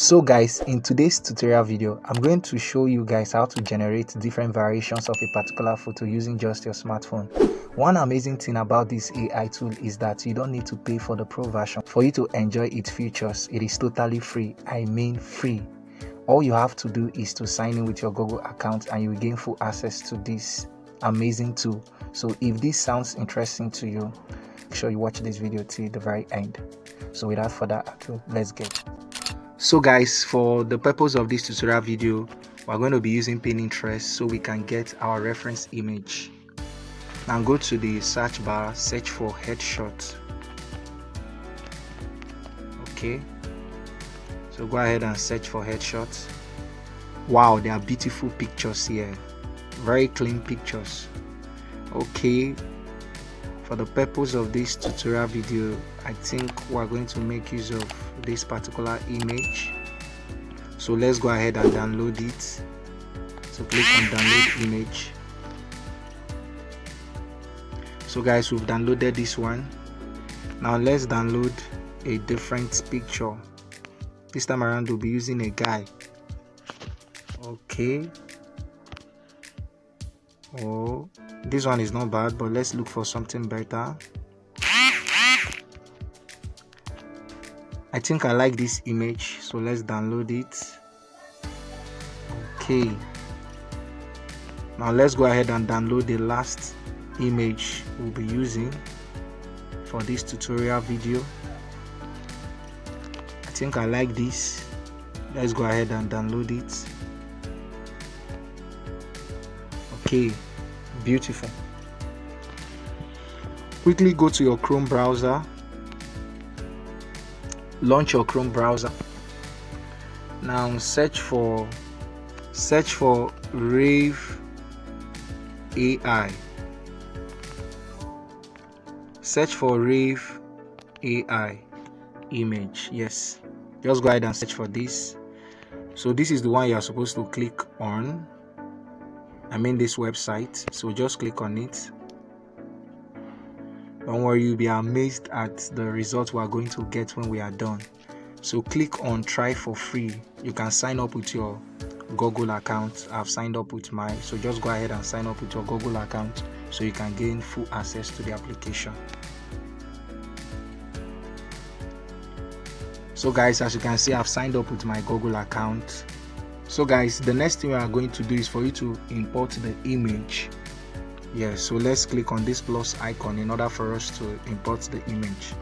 So guys, in today's tutorial video, I'm going to show you guys how to generate different variations of a particular photo using just your smartphone. One amazing thing about this AI tool is that you don't need to pay for the pro version. For you to enjoy its features, it is totally free. I mean free. All you have to do is to sign in with your Google account and you will gain full access to this amazing tool. So if this sounds interesting to you, make sure you watch this video till the very end. So without further ado, let's get. So guys, for the purpose of this tutorial video, we're going to be using Pinterest so we can get our reference image. Now go to the search bar, search for headshot. Okay, so go ahead and search for headshot. Wow, there are beautiful pictures here, very clean pictures. Okay, for the purpose of this tutorial video, I think we're going to make use of this particular image. So let's go ahead and download it. So click on download image. So guys, we've downloaded this one. Now let's download a different picture. This time around we'll be using a guy. Okay. Oh, this one is not bad, but let's look for something better. I think I like this image, so let's download it. Okay, now let's go ahead and download the last image we'll be using for this tutorial video. I think I like this. Let's go ahead and download it. Okay, beautiful. Quickly go to your Chrome browser. Launch your Chrome browser. Now search for Rev AI. Search for Rev AI image. Yes, just go ahead and search for this. So this is the one you are supposed to click on. I mean this website. So just click on it. Don't worry, you'll be amazed at the result we are going to get when we are done. So click on try for free. You can sign up with your Google account. I've signed up with mine, so just go ahead and sign up with your Google account so you can gain full access to the application. So guys, as you can see, I've signed up with my Google account. So guys, the next thing we are going to do is for you to import the image. Yes, so let's click on this plus icon in order for us to import the image.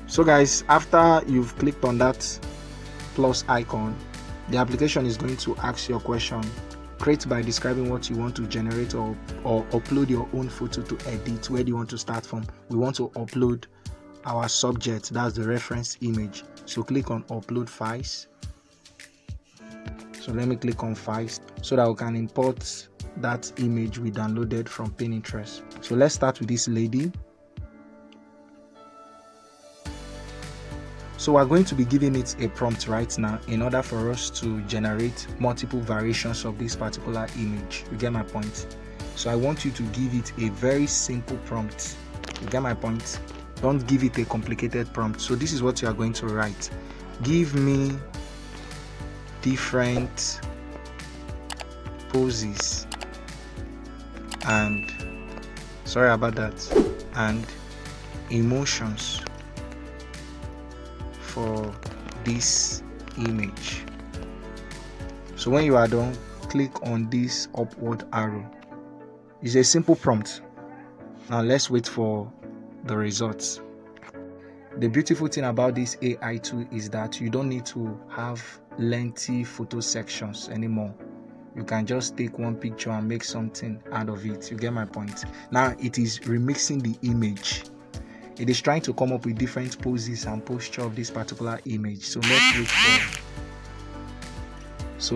So guys, after you've clicked on that plus icon, the application is going to ask you a question. Create by describing what you want to generate or upload your own photo to edit. Where do you want to start from? We want to upload our subject, that's the reference image. So click on upload files. So let me click on files so that we can import that image we downloaded from Pinterest. So let's start with this lady. So we're going to be giving it a prompt right now in order for us to generate multiple variations of this particular image. You get my point? So I want you to give it a very simple prompt. You get my point? Don't give it a complicated prompt. So this is what you are going to write. Give me different poses and and emotions for this image. So when you are done, click on this upward arrow. It's a simple prompt. Now let's wait for the results. The beautiful thing about this AI tool is that you don't need to have lengthy photo sections anymore. You can just take one picture and make something out of it. You get my point? Now it is remixing the image. It is trying to come up with different poses and posture of this particular image. So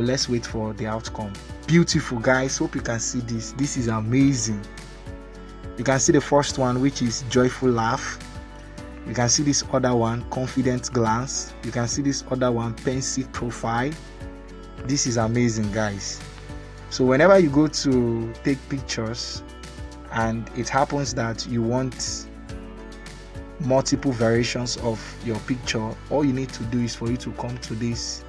let's wait for the outcome. Beautiful guys, hope you can see this. This is amazing. You can see the first one, which is joyful laugh. You can see this other one, confident glance. You can see this other one, pensive profile. This is amazing guys. So whenever you go to take pictures and it happens that you want multiple variations of your picture, all you need to do is for you to come to this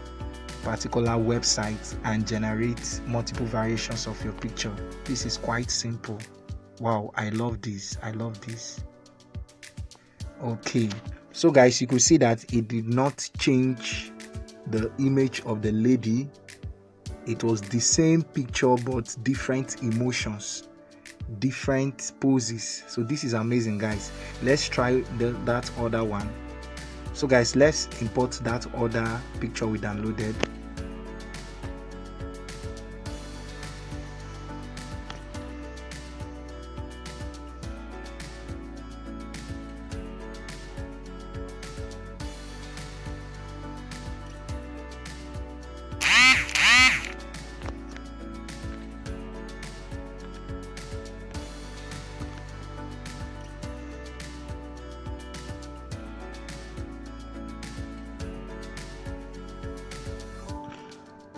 particular website and generate multiple variations of your picture. This is quite simple. Wow, I love this. Okay, so guys, you could see that it did not change the image of the lady. It was the same picture but different emotions, different poses. So this is amazing, guys. Let's try that other one. So guys, let's import that other picture we downloaded.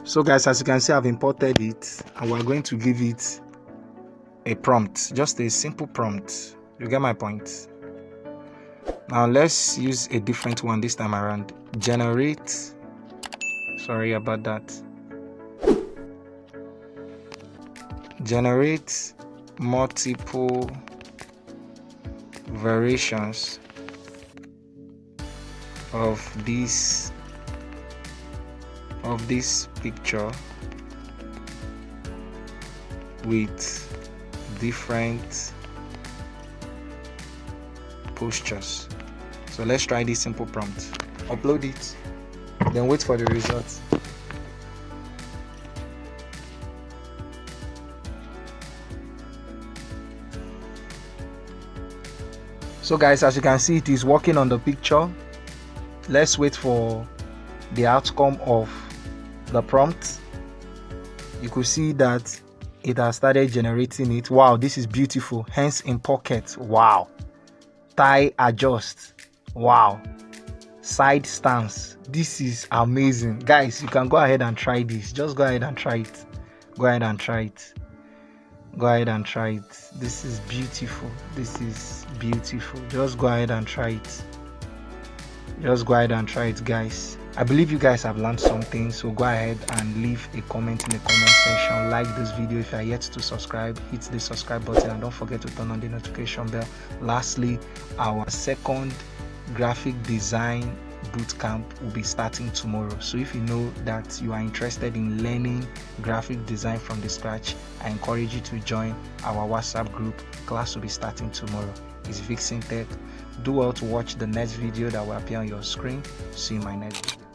So guys, as you can see, I've imported it and we're going to give it a prompt, just a simple prompt. You get my point? Now let's use a different one this time around. Generate, sorry about that. Generate multiple variations of this picture with different postures. So let's try this simple prompt. Upload it, then wait for the results. So guys, as you can see, it is working on the picture. Let's wait for the outcome of the prompt. You could see that it has started generating it. Wow, this is beautiful. Hands in pocket. Wow. Tie adjust. Wow. Side stance. This is amazing. Guys, you can go ahead and try this. Just go ahead and try it. Go ahead and try it. Go ahead and try it. This is beautiful. This is beautiful. Just go ahead and try it. Just go ahead and try it, guys. I believe you guys have learned something, so go ahead and leave a comment in the comment section. Like this video if you are yet to subscribe, hit the subscribe button and don't forget to turn on the notification bell. Lastly, our second graphic design bootcamp will be starting tomorrow. So if you know that you are interested in learning graphic design from the scratch, I encourage you to join our WhatsApp group. Class will be starting tomorrow. It's Vixen Tech. Do well to watch the next video that will appear on your screen. See you in my next video.